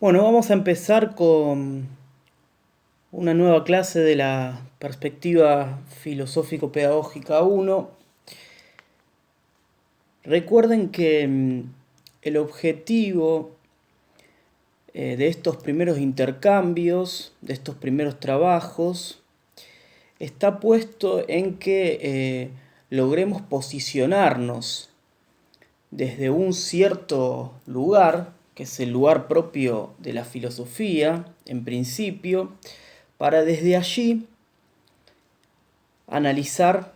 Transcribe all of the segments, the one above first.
Bueno, vamos a empezar con una nueva clase de la perspectiva filosófico-pedagógica 1. Recuerden que el objetivo de estos primeros intercambios, de estos primeros trabajos, está puesto en que logremos posicionarnos desde un cierto lugar, que es el lugar propio de la filosofía, en principio, para desde allí analizar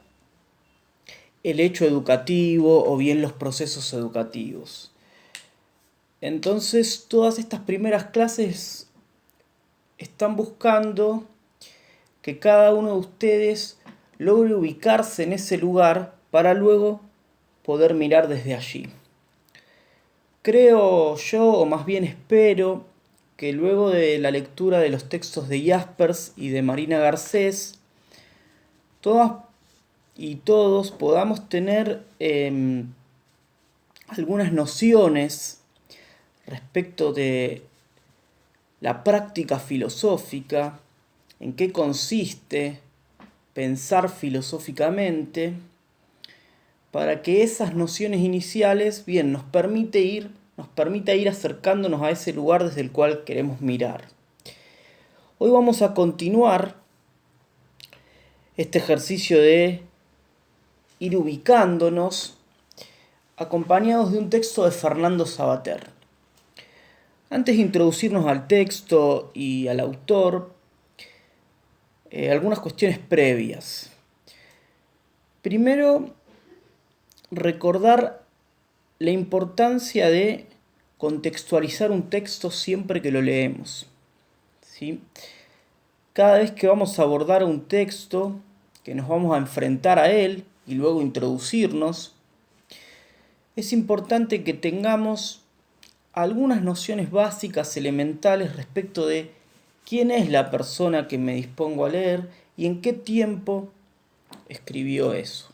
el hecho educativo o bien los procesos educativos. Entonces, todas estas primeras clases están buscando que cada uno de ustedes logre ubicarse en ese lugar para luego poder mirar desde allí. Creo yo, o más bien espero, que luego de la lectura de los textos de Jaspers y de Marina Garcés, todas y todos podamos tener algunas nociones respecto de la práctica filosófica, en qué consiste pensar filosóficamente, para que esas nociones iniciales bien nos permita ir acercándonos a ese lugar desde el cual queremos mirar. Hoy vamos a continuar este ejercicio de ir ubicándonos acompañados de un texto de Fernando Savater. Antes de introducirnos al texto y al autor, algunas cuestiones previas. Primero, recordar la importancia de contextualizar un texto siempre que lo leemos, ¿sí? Cada vez que vamos a abordar un texto, que nos vamos a enfrentar a él y luego introducirnos, es importante que tengamos algunas nociones básicas, elementales respecto de quién es la persona que me dispongo a leer y en qué tiempo escribió eso.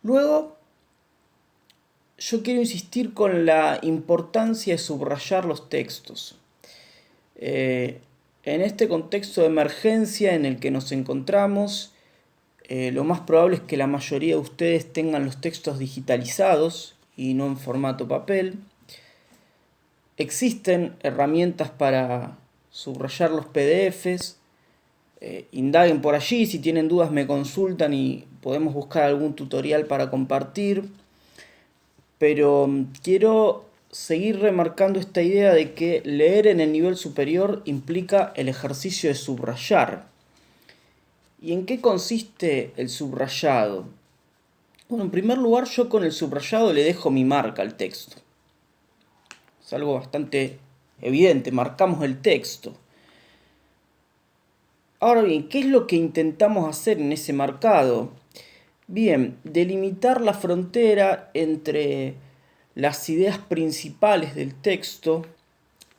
Luego, yo quiero insistir con la importancia de subrayar los textos. En este contexto de emergencia en el que nos encontramos, lo más probable es que la mayoría de ustedes tengan los textos digitalizados y no en formato papel. Existen herramientas para subrayar los PDFs. Indaguen por allí, si tienen dudas me consultan y podemos buscar algún tutorial para compartir. Pero quiero seguir remarcando esta idea de que leer en el nivel superior implica el ejercicio de subrayar. ¿Y en qué consiste el subrayado? Bueno, en primer lugar, yo con el subrayado le dejo mi marca al texto. Es algo bastante evidente, marcamos el texto. Ahora bien, ¿qué es lo que intentamos hacer en ese marcado? Bien, delimitar la frontera entre las ideas principales del texto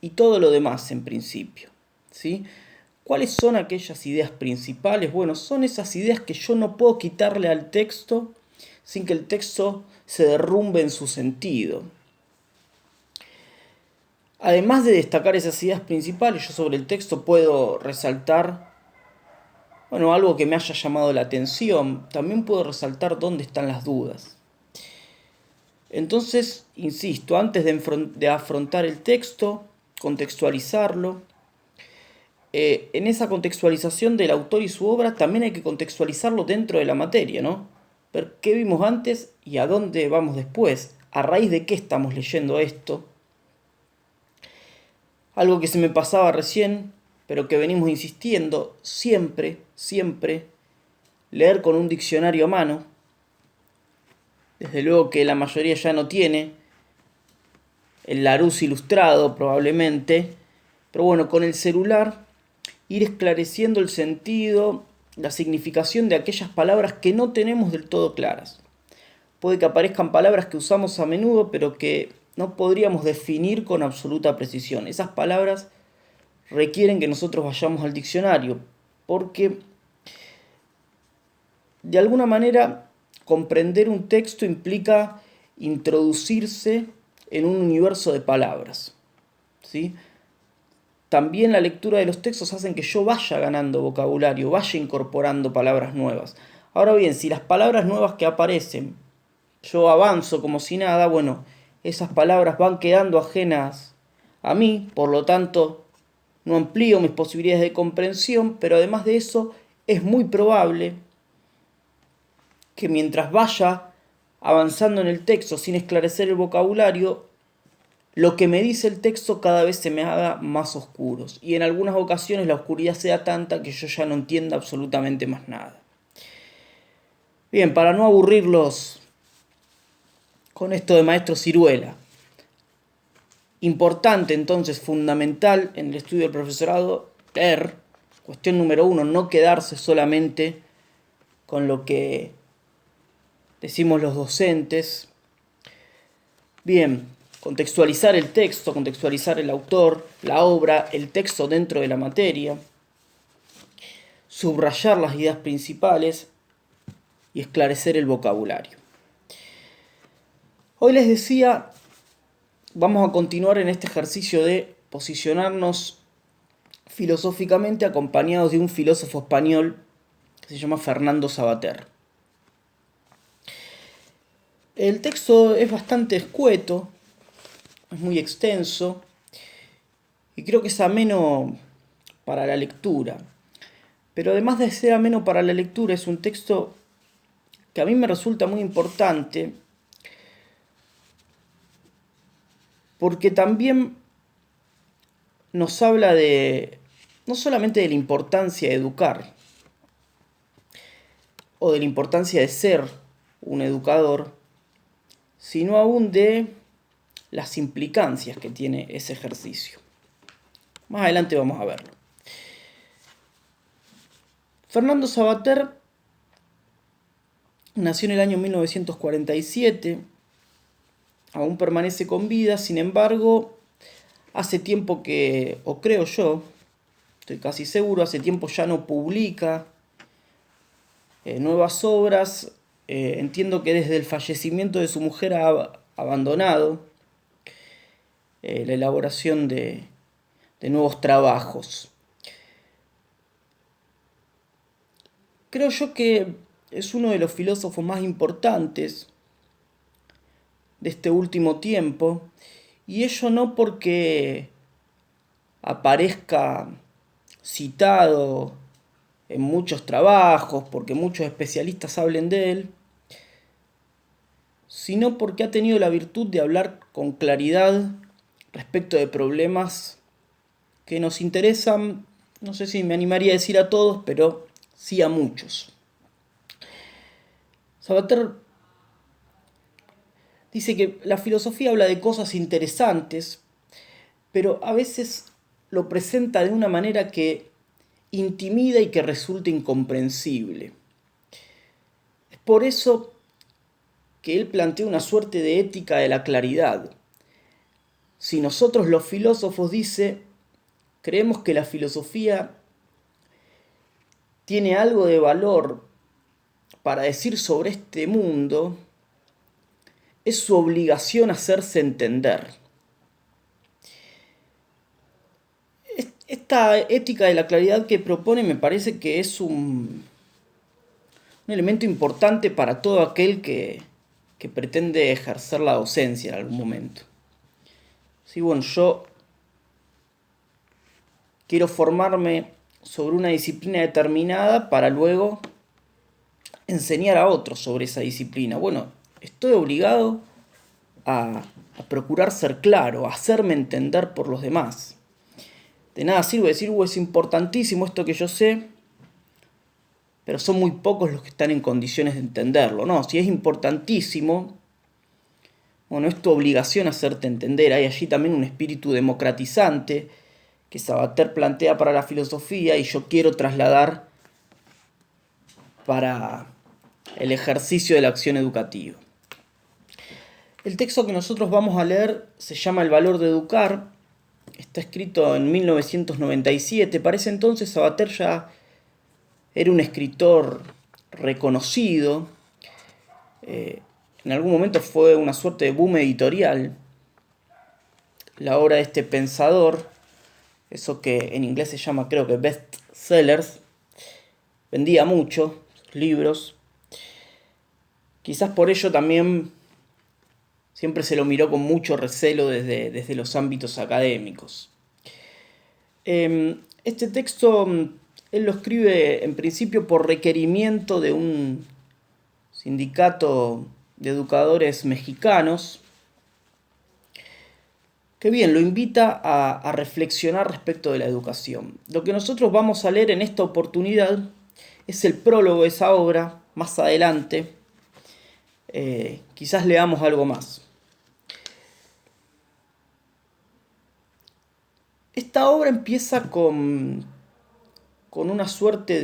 y todo lo demás en principio, ¿sí? ¿Cuáles son aquellas ideas principales? Bueno, son esas ideas que yo no puedo quitarle al texto sin que el texto se derrumbe en su sentido. Además de destacar esas ideas principales, yo sobre el texto puedo resaltar algo que me haya llamado la atención. También puedo resaltar dónde están las dudas. Entonces, insisto, antes de afrontar el texto, contextualizarlo. En esa contextualización del autor y su obra también hay que contextualizarlo dentro de la materia, ¿no? Ver qué vimos antes y a dónde vamos después. A raíz de qué estamos leyendo esto. Algo que se me pasaba recién, pero que venimos insistiendo, siempre, leer con un diccionario a mano. Desde luego que la mayoría ya no tiene el Larousse ilustrado probablemente, pero bueno, con el celular ir esclareciendo el sentido, la significación de aquellas palabras que no tenemos del todo claras. Puede que aparezcan palabras que usamos a menudo, pero que no podríamos definir con absoluta precisión. Esas palabras requieren que nosotros vayamos al diccionario, porque de alguna manera comprender un texto implica introducirse en un universo de palabras. ¿sí? También la lectura de los textos hacen que yo vaya ganando vocabulario, vaya incorporando palabras nuevas. Ahora bien, si las palabras nuevas que aparecen, yo avanzo como si nada, bueno, esas palabras van quedando ajenas a mí, por lo tanto, no amplío mis posibilidades de comprensión, pero además de eso, es muy probable que mientras vaya avanzando en el texto sin esclarecer el vocabulario, lo que me dice el texto cada vez se me haga más oscuros y en algunas ocasiones la oscuridad sea tanta que yo ya no entienda absolutamente más nada. Bien, para no aburrirlos con esto de maestro Ciruela, importante entonces, fundamental en el estudio del profesorado, leer. Cuestión número 1, no quedarse solamente con lo que decimos los docentes. Bien, contextualizar el texto, contextualizar el autor, la obra, el texto dentro de la materia, subrayar las ideas principales y esclarecer el vocabulario. Hoy les decía, vamos a continuar en este ejercicio de posicionarnos filosóficamente acompañados de un filósofo español que se llama Fernando Savater. El texto es bastante escueto, es muy extenso y creo que es ameno para la lectura. Pero además de ser ameno para la lectura, es un texto que a mí me resulta muy importante porque también nos habla de no solamente de la importancia de educar o de la importancia de ser un educador, sino aún de las implicancias que tiene ese ejercicio. Más adelante vamos a verlo. Fernando Savater nació en el año 1947, aún permanece con vida, sin embargo, hace tiempo que, o creo yo, estoy casi seguro, hace tiempo ya no publica nuevas obras. Entiendo que desde el fallecimiento de su mujer ha abandonado la elaboración de nuevos trabajos. Creo yo que es uno de los filósofos más importantes de este último tiempo, y ello no porque aparezca citado en muchos trabajos, porque muchos especialistas hablen de él, sino porque ha tenido la virtud de hablar con claridad respecto de problemas que nos interesan, no sé si me animaría a decir a todos, pero sí a muchos. Savater dice que la filosofía habla de cosas interesantes, pero a veces lo presenta de una manera que intimida y que resulta incomprensible. Es por eso que él plantea una suerte de ética de la claridad. Si nosotros los filósofos, dice, creemos que la filosofía tiene algo de valor para decir sobre este mundo, es su obligación hacerse entender. Esta ética de la claridad que propone me parece que es un elemento importante para todo aquel que pretende ejercer la docencia en algún momento. Sí, bueno, yo quiero formarme sobre una disciplina determinada para luego enseñar a otros sobre esa disciplina. Bueno, estoy obligado a procurar ser claro, a hacerme entender por los demás. De nada sirve decir, es importantísimo esto que yo sé, pero son muy pocos los que están en condiciones de entenderlo. No, si es importantísimo, bueno, es tu obligación hacerte entender. Hay allí también un espíritu democratizante que Savater plantea para la filosofía y yo quiero trasladar para el ejercicio de la acción educativa. El texto que nosotros vamos a leer se llama El valor de educar. Está escrito en 1997. Para ese entonces Savater ya era un escritor reconocido. En algún momento fue una suerte de boom editorial. la obra de este pensador, eso que en inglés se llama, creo que, best sellers, vendía mucho libros. Quizás por ello también siempre se lo miró con mucho recelo desde los ámbitos académicos. Este texto él lo escribe en principio por requerimiento de un sindicato de educadores mexicanos, que bien, lo invita a reflexionar respecto de la educación. Lo que nosotros vamos a leer en esta oportunidad es el prólogo de esa obra. Más adelante quizás leamos algo más. Esta obra empieza con una suerte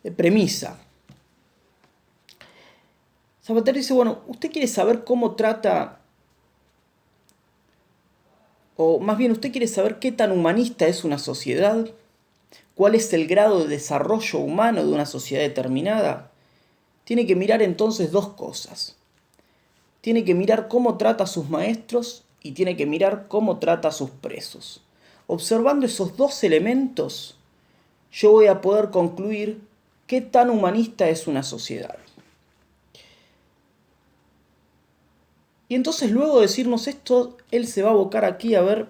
de premisa. Sabater dice, bueno, ¿usted quiere saber cómo trata, o más bien usted quiere saber qué tan humanista es una sociedad? ¿Cuál es el grado de desarrollo humano de una sociedad determinada? Tiene que mirar entonces dos cosas. Tiene que mirar cómo trata a sus maestros y tiene que mirar cómo trata a sus presos. Observando esos dos elementos, yo voy a poder concluir qué tan humanista es una sociedad. Y entonces, luego de decirnos esto, él se va a abocar aquí a ver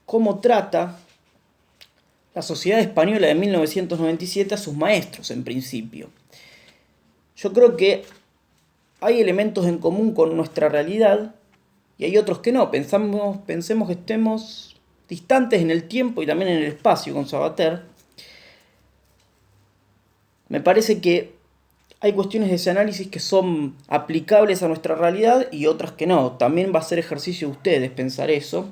cómo trata la sociedad española de 1997 a sus maestros, en principio. Yo creo que hay elementos en común con nuestra realidad y hay otros que no. Pensemos que estemos distantes en el tiempo y también en el espacio con Sabater. Me parece que hay cuestiones de ese análisis que son aplicables a nuestra realidad y otras que no. También va a ser ejercicio de ustedes pensar eso.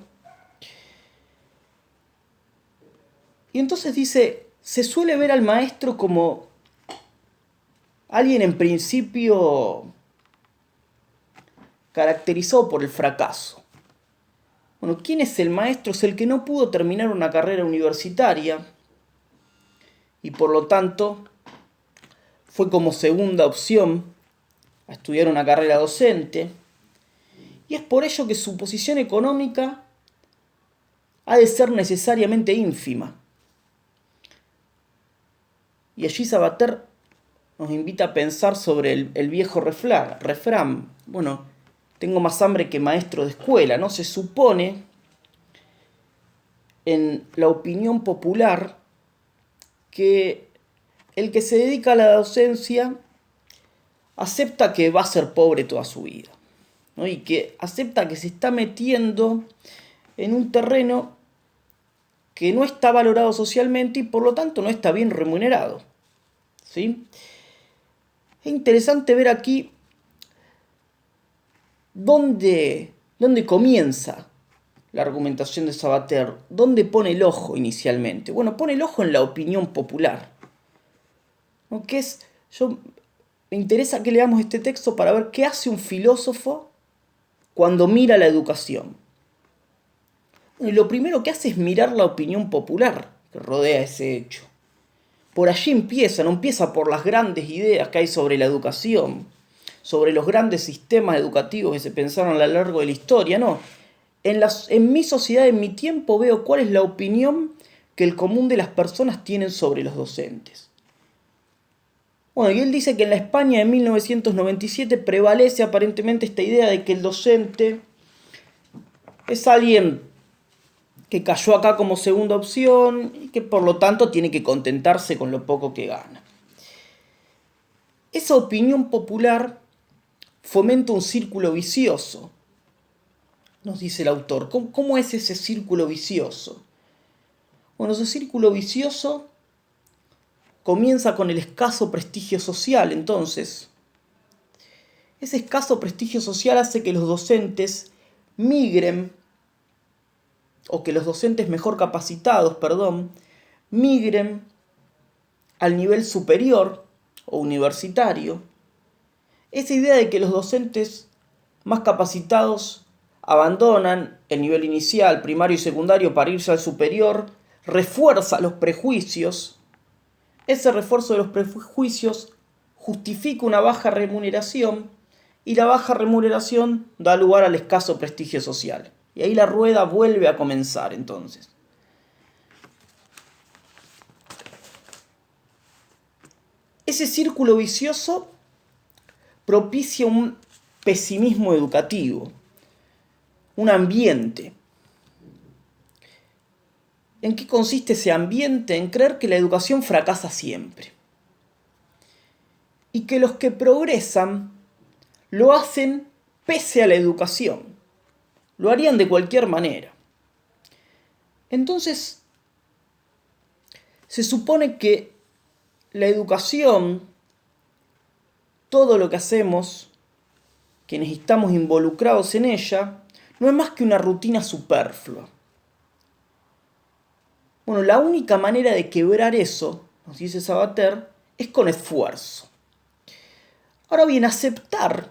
Y entonces dice, se suele ver al maestro como alguien en principio caracterizado por el fracaso. Bueno, ¿quién es el maestro? Es el que no pudo terminar una carrera universitaria y por lo tanto fue como segunda opción a estudiar una carrera docente. Y es por ello que su posición económica ha de ser necesariamente ínfima. Y allí Sabater nos invita a pensar sobre el viejo refrán. Bueno, tengo más hambre que maestro de escuela, ¿no? Se supone en la opinión popular que el que se dedica a la docencia acepta que va a ser pobre toda su vida, ¿no? Y que acepta que se está metiendo en un terreno que no está valorado socialmente y por lo tanto no está bien remunerado, ¿sí? Es interesante ver aquí dónde comienza la argumentación de Sabater, dónde pone el ojo inicialmente. Bueno, pone el ojo en la opinión popular, ¿no? Me interesa que leamos este texto para ver qué hace un filósofo cuando mira la educación. Y lo primero que hace es mirar la opinión popular que rodea ese hecho. Por allí empieza, no empieza por las grandes ideas que hay sobre la educación, sobre los grandes sistemas educativos que se pensaron a lo largo de la historia, no. En mi sociedad, en mi tiempo, veo cuál es la opinión que el común de las personas tienen sobre los docentes. Bueno, y él dice que en la España de 1997 prevalece aparentemente esta idea de que el docente es alguien que cayó acá como segunda opción y que por lo tanto tiene que contentarse con lo poco que gana. Esa opinión popular fomenta un círculo vicioso, nos dice el autor. ¿Cómo es ese círculo vicioso? Bueno, ese círculo vicioso comienza con el escaso prestigio social, entonces. Ese escaso prestigio social hace que los docentes migren, o que los docentes mejor capacitados, migren al nivel superior o universitario. Esa idea de que los docentes más capacitados abandonan el nivel inicial, primario y secundario para irse al superior, refuerza los prejuicios. Ese refuerzo de los prejuicios justifica una baja remuneración y la baja remuneración da lugar al escaso prestigio social. Y ahí la rueda vuelve a comenzar entonces. Ese círculo vicioso propicia un pesimismo educativo, un ambiente. ¿En qué consiste ese ambiente? En creer que la educación fracasa siempre. Y que los que progresan lo hacen pese a la educación. Lo harían de cualquier manera. Entonces, se supone que la educación, todo lo que hacemos, quienes estamos involucrados en ella, no es más que una rutina superflua. Bueno, la única manera de quebrar eso, nos dice Sabater, es con esfuerzo. Ahora bien, aceptar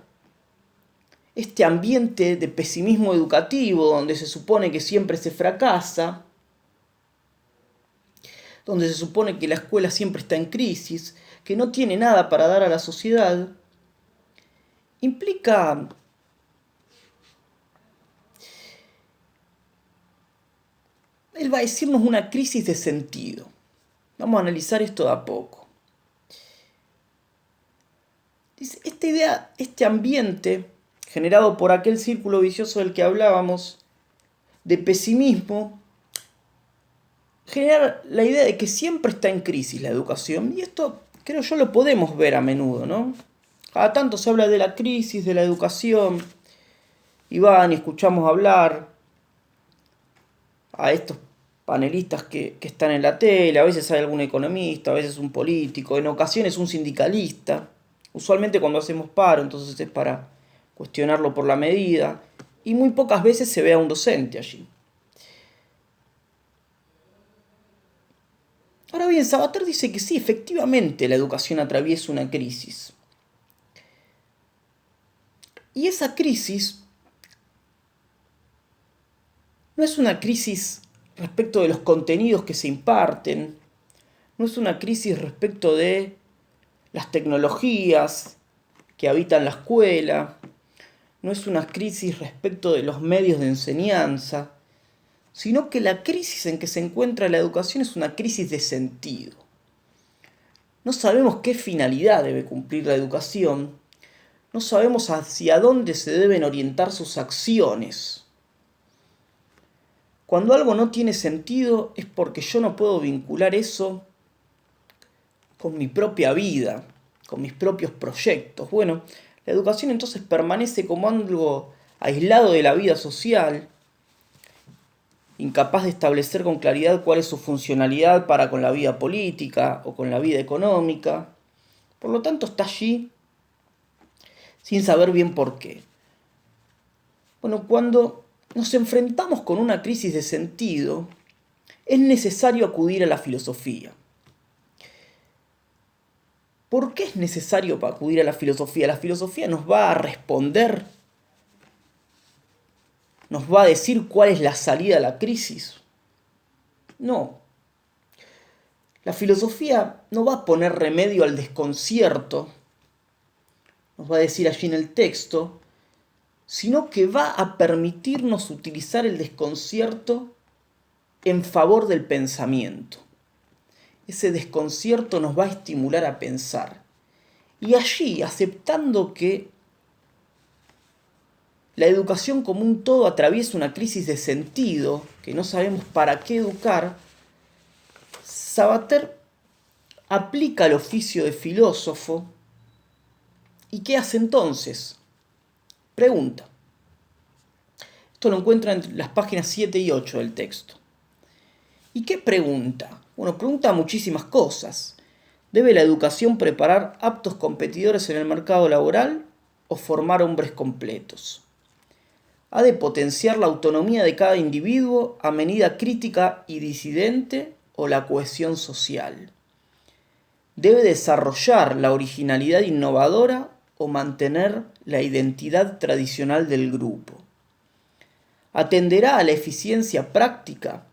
este ambiente de pesimismo educativo, donde se supone que siempre se fracasa, donde se supone que la escuela siempre está en crisis, que no tiene nada para dar a la sociedad, implica él va a decirnos una crisis de sentido. Vamos a analizar esto de a poco. Dice, esta idea, este ambiente generado por aquel círculo vicioso del que hablábamos, de pesimismo, genera la idea de que siempre está en crisis la educación. Y esto, creo yo, lo podemos ver a menudo, ¿no? Cada tanto se habla de la crisis de la educación, y van y escuchamos hablar a estos panelistas que están en la tele, a veces hay algún economista, a veces un político, en ocasiones un sindicalista, usualmente cuando hacemos paro, entonces es para cuestionarlo por la medida, y muy pocas veces se ve a un docente allí. Ahora bien, Sabater dice que sí, efectivamente la educación atraviesa una crisis. Y esa crisis no es una crisis respecto de los contenidos que se imparten, no es una crisis respecto de las tecnologías que habitan la escuela, no es una crisis respecto de los medios de enseñanza, sino que la crisis en que se encuentra la educación es una crisis de sentido. No sabemos qué finalidad debe cumplir la educación, no sabemos hacia dónde se deben orientar sus acciones. Cuando algo no tiene sentido es porque yo no puedo vincular eso con mi propia vida, con mis propios proyectos. Bueno, la educación entonces permanece como algo aislado de la vida social, incapaz de establecer con claridad cuál es su funcionalidad para con la vida política o con la vida económica. Por lo tanto, está allí sin saber bien por qué. Bueno, cuando nos enfrentamos con una crisis de sentido, es necesario acudir a la filosofía. ¿Por qué es necesario acudir a la filosofía? La filosofía nos va a responder, nos va a decir cuál es la salida a la crisis. No. La filosofía no va a poner remedio al desconcierto, nos va a decir allí en el texto, sino que va a permitirnos utilizar el desconcierto en favor del pensamiento. Ese desconcierto nos va a estimular a pensar. Y allí, aceptando que la educación como un todo atraviesa una crisis de sentido, que no sabemos para qué educar, Sabater aplica el oficio de filósofo. ¿Y qué hace entonces? Pregunta. Esto lo encuentra en las páginas 7 y 8 del texto. ¿Y qué pregunta? Bueno, pregunta muchísimas cosas. ¿Debe la educación preparar aptos competidores en el mercado laboral o formar hombres completos? ¿Ha de potenciar la autonomía de cada individuo a medida crítica y disidente o la cohesión social? ¿Debe desarrollar la originalidad innovadora o mantener la identidad tradicional del grupo? ¿Atenderá a la eficiencia práctica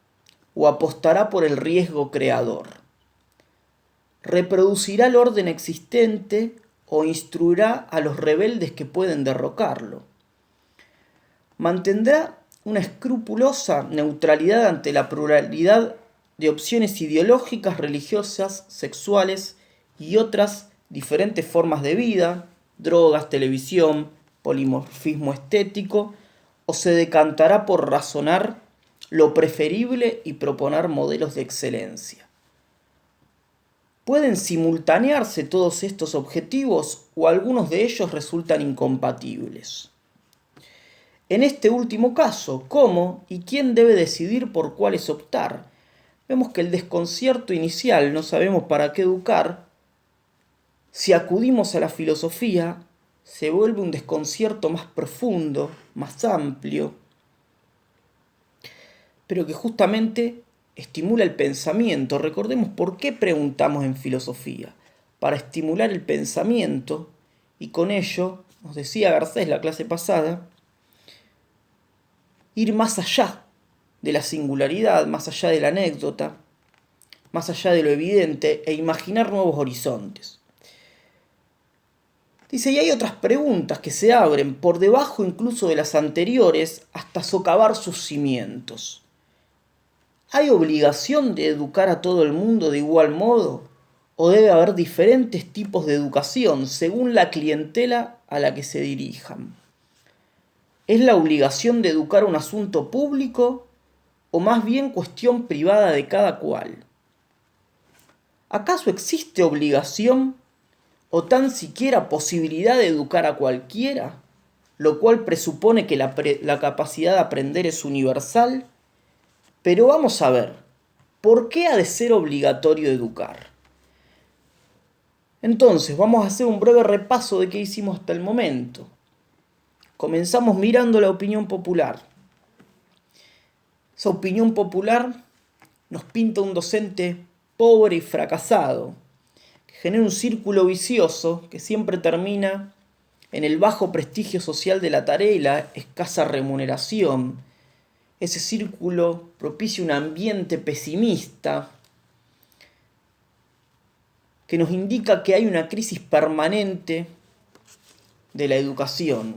o apostará por el riesgo creador? ¿Reproducirá el orden existente o instruirá a los rebeldes que pueden derrocarlo. Mantendrá una escrupulosa neutralidad ante la pluralidad de opciones ideológicas, religiosas, sexuales y otras diferentes formas de vida, drogas, televisión, polimorfismo estético, o se decantará por razonar lo preferible y proponer modelos de excelencia. ¿Pueden simultanearse todos estos objetivos o algunos de ellos resultan incompatibles? En este último caso, ¿cómo y quién debe decidir por cuáles optar? Vemos que el desconcierto inicial, no sabemos para qué educar, si acudimos a la filosofía, se vuelve un desconcierto más profundo, más amplio, pero que justamente estimula el pensamiento. Recordemos por qué preguntamos en filosofía. Para estimular el pensamiento, y con ello, nos decía Garcés la clase pasada, ir más allá de la singularidad, más allá de la anécdota, más allá de lo evidente, e imaginar nuevos horizontes. Dice, y hay otras preguntas que se abren por debajo incluso de las anteriores hasta socavar sus cimientos. ¿Hay obligación de educar a todo el mundo de igual modo? ¿O debe haber diferentes tipos de educación según la clientela a la que se dirijan? ¿Es la obligación de educar un asunto público o más bien cuestión privada de cada cual? ¿Acaso existe obligación o tan siquiera posibilidad de educar a cualquiera, lo cual presupone que la capacidad de aprender es universal? Pero vamos a ver, ¿por qué ha de ser obligatorio educar? Entonces, vamos a hacer un breve repaso de qué hicimos hasta el momento. Comenzamos mirando la opinión popular. Esa opinión popular nos pinta un docente pobre y fracasado, que genera un círculo vicioso que siempre termina en el bajo prestigio social de la tarea y la escasa remuneración. Ese círculo propicia un ambiente pesimista que nos indica que hay una crisis permanente de la educación.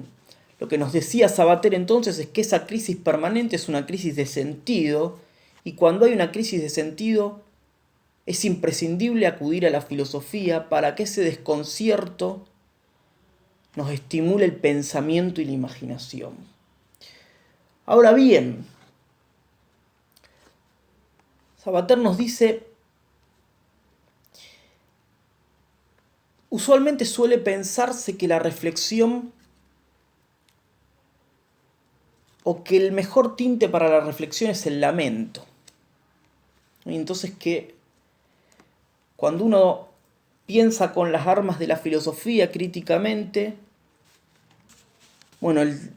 Lo que nos decía Sabater entonces es que esa crisis permanente es una crisis de sentido, y cuando hay una crisis de sentido es imprescindible acudir a la filosofía para que ese desconcierto nos estimule el pensamiento y la imaginación. Ahora bien, Sabater nos dice, usualmente suele pensarse que la reflexión o que el mejor tinte para la reflexión es el lamento. Y entonces que cuando uno piensa con las armas de la filosofía críticamente, bueno, el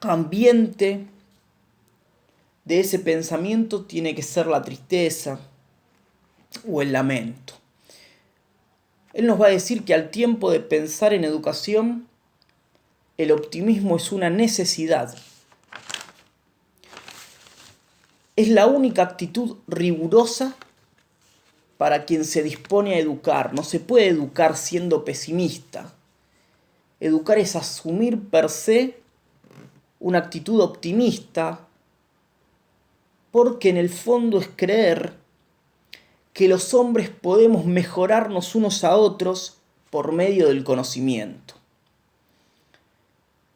ambiente de ese pensamiento tiene que ser la tristeza o el lamento. Él nos va a decir que al tiempo de pensar en educación, el optimismo es una necesidad. Es la única actitud rigurosa para quien se dispone a educar. No se puede educar siendo pesimista. Educar es asumir per se una actitud optimista, porque en el fondo es creer que los hombres podemos mejorarnos unos a otros por medio del conocimiento.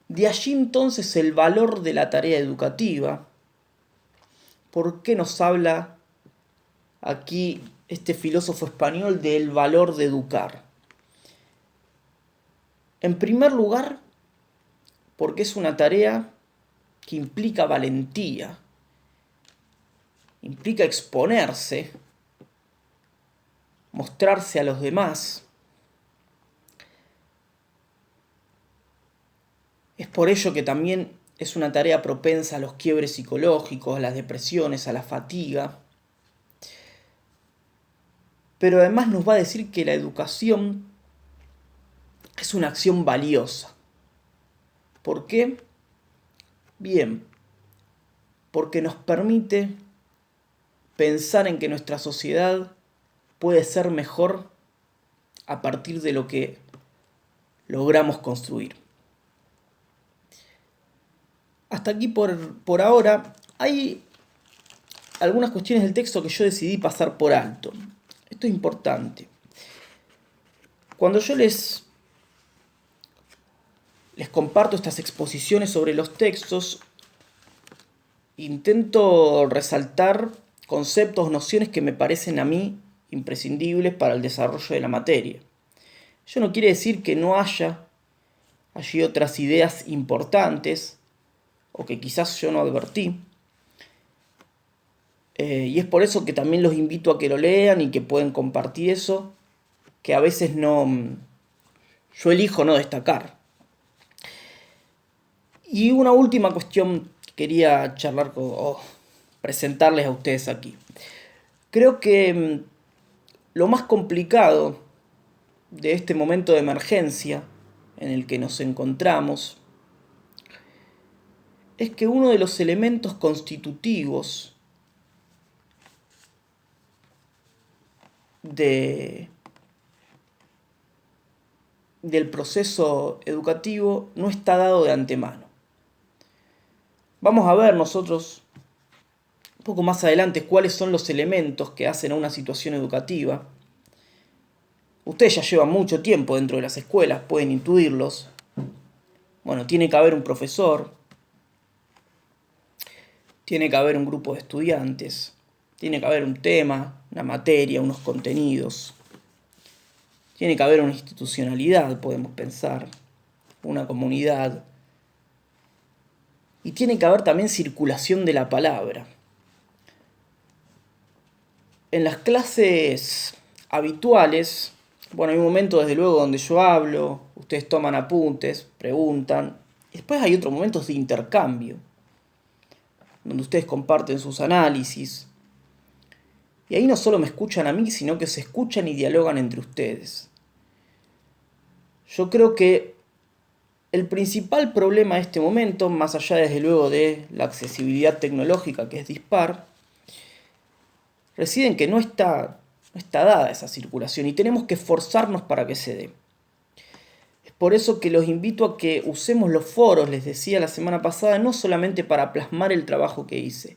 De allí entonces el valor de la tarea educativa. ¿Por qué nos habla aquí este filósofo español del valor de educar? En primer lugar, porque es una tarea que implica valentía, implica exponerse, mostrarse a los demás. Es por ello que también es una tarea propensa a los quiebres psicológicos, a las depresiones, a la fatiga. Pero además nos va a decir que la educación es una acción valiosa. ¿Por qué? Bien, porque nos permite pensar en que nuestra sociedad puede ser mejor a partir de lo que logramos construir. Hasta aquí por ahora. Hay algunas cuestiones del texto que yo decidí pasar por alto. Esto es importante. Cuando yo les comparto estas exposiciones sobre los textos, intento resaltar conceptos, nociones que me parecen a mí imprescindibles para el desarrollo de la materia. Eso no quiere decir que no haya allí otras ideas importantes o que quizás yo no advertí. Y es por eso que también los invito a que lo lean y que pueden compartir eso, que a veces yo elijo no destacar. Y una última cuestión que quería charlar o presentarles a ustedes aquí. Creo que lo más complicado de este momento de emergencia en el que nos encontramos es que uno de los elementos constitutivos del proceso educativo no está dado de antemano. Vamos a ver nosotros un poco más adelante cuáles son los elementos que hacen a una situación educativa. Ustedes ya llevan mucho tiempo dentro de las escuelas, pueden intuirlos. Bueno, tiene que haber un profesor, tiene que haber un grupo de estudiantes, tiene que haber un tema, una materia, unos contenidos. Tiene que haber una institucionalidad, podemos pensar, una comunidad. Y tiene que haber también circulación de la palabra. En las clases habituales, bueno, hay un momento desde luego donde yo hablo, ustedes toman apuntes, preguntan. Y después hay otros momentos de intercambio, donde ustedes comparten sus análisis. Y ahí no solo me escuchan a mí, sino que se escuchan y dialogan entre ustedes. Yo creo que el principal problema de este momento, más allá desde luego de la accesibilidad tecnológica que es dispar, reside en que no está dada esa circulación y tenemos que esforzarnos para que se dé. Es por eso que los invito a que usemos los foros, les decía la semana pasada, no solamente para plasmar el trabajo que hice,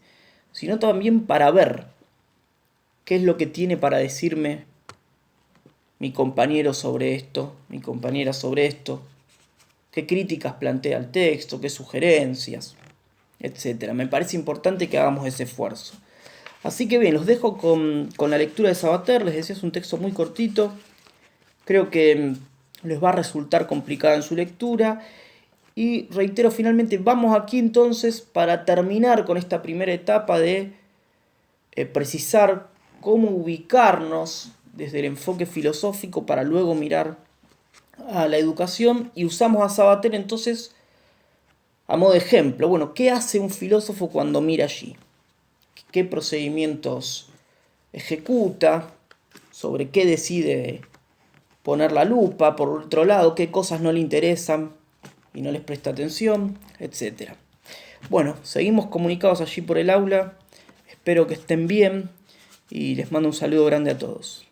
sino también para ver qué es lo que tiene para decirme mi compañero sobre esto, mi compañera sobre esto, qué críticas plantea el texto, qué sugerencias, etc. Me parece importante que hagamos ese esfuerzo. Así que bien, los dejo con la lectura de Sabater. Les decía, es un texto muy cortito. Creo que les va a resultar complicada en su lectura. Y reitero, finalmente, vamos aquí entonces para terminar con esta primera etapa de precisar cómo ubicarnos desde el enfoque filosófico para luego mirar a la educación, y usamos a Sabater entonces a modo de ejemplo. Bueno, ¿qué hace un filósofo cuando mira allí? ¿Qué procedimientos ejecuta? ¿Sobre qué decide poner la lupa? Por otro lado, ¿qué cosas no le interesan y no les presta atención? Etcétera. Bueno, seguimos comunicados allí por el aula. Espero que estén bien y les mando un saludo grande a todos.